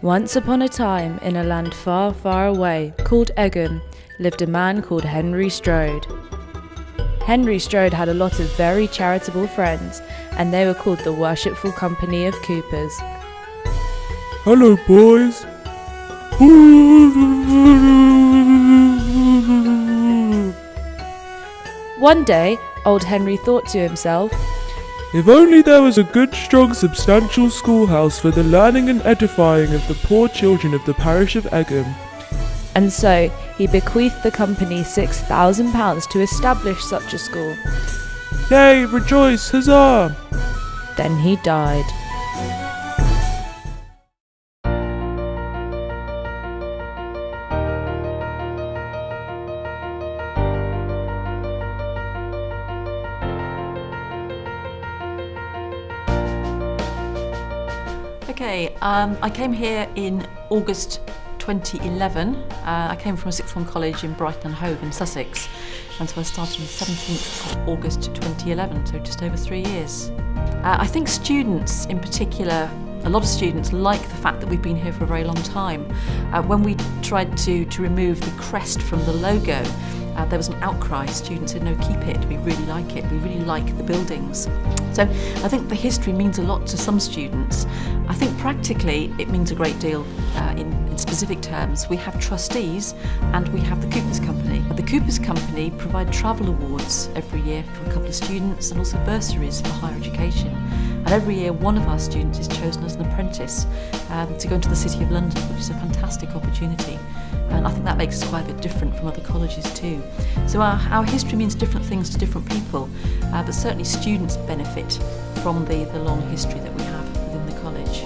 Once upon a time, in a land far, far away, called Egham, lived a man called Henry Strode. Henry Strode had a lot of very charitable friends, and they were called the Worshipful Company of Coopers. Hello, boys. One day, old Henry thought to himself, If only there was a good, strong, substantial schoolhouse for the learning and edifying of the poor children of the parish of Egham. and so he bequeathed the company £6,000 to establish such a school. Yay, rejoice, huzzah! Then he died. Okay, I came here in August 2011. I came from a sixth form college in Brighton and Hove in Sussex, and so I started on the 17th of August 2011, so just over 3 years. I think students in particular, a lot of students like the fact that we've been here for a very long time. When we tried to remove the crest from the logo, there was an outcry. Students said, no, keep it, we really like it, we really like the buildings. So I think the history means a lot to some students. I think practically it means a great deal in specific terms. We have trustees and we have the Coopers Company. The Coopers Company provide travel awards every year for a couple of students and also bursaries for higher education. And every year one of our students is chosen as an apprentice to go into the City of London, which is a fantastic opportunity. And I think that makes us quite a bit different from other colleges too. So our history means different things to different people, but certainly students benefit from the long history that we have within the college.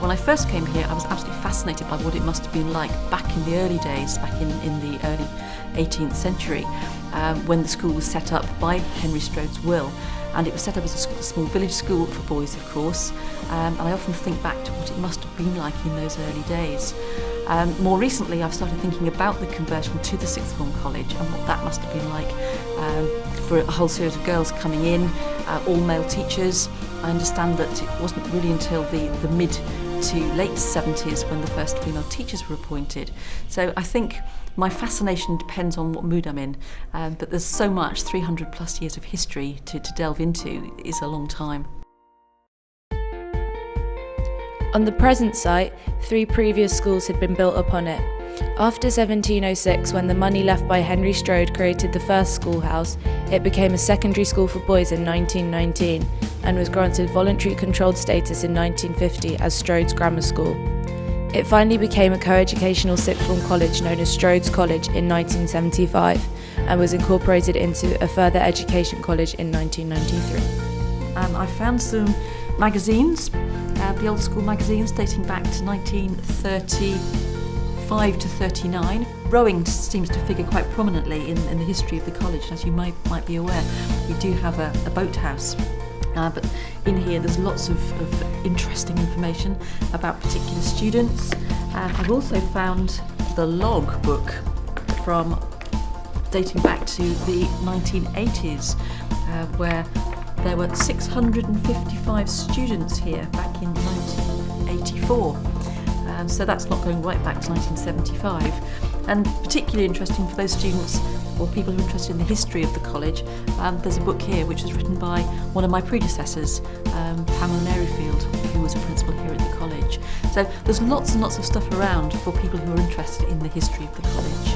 When I first came here, I was absolutely fascinated by what it must have been like back in the early days, back in the early 18th century, when the school was set up by Henry Strode's will. And it was set up as a small village school for boys, of course, and I often think back to what it must have been like in those early days. More recently, I've started thinking about the conversion to the sixth form college and what that must have been like for a whole series of girls coming in, all male teachers. I understand that it wasn't really until the mid to late 70s when the first female teachers were appointed. So I think my fascination depends on what mood I'm in, but there's so much, 300 plus years of history to delve into is a long time. On the present site, 3 previous schools had been built upon it. After 1706, when the money left by Henry Strode created the first schoolhouse, it became a secondary school for boys in 1919 and was granted voluntary controlled status in 1950 as Strode's Grammar School. It finally became a co-educational sixth form college known as Strode's College in 1975 and was incorporated into a further education college in 1993. I found some magazines, the old school magazines dating back to 1935 to 39. Rowing seems to figure quite prominently in the history of the college. As you might be aware, we do have a boathouse. But in here there's lots of interesting information about particular students. I've also found the log book from dating back to the 1980s, where there were 655 students here back in 1984. So that's not going right back to 1975. And particularly interesting for those students or people who are interested in the history of the college, there's a book here which was written by one of my predecessors, Pamela Maryfield, who was a principal here at the college. So there's lots and lots of stuff around for people who are interested in the history of the college.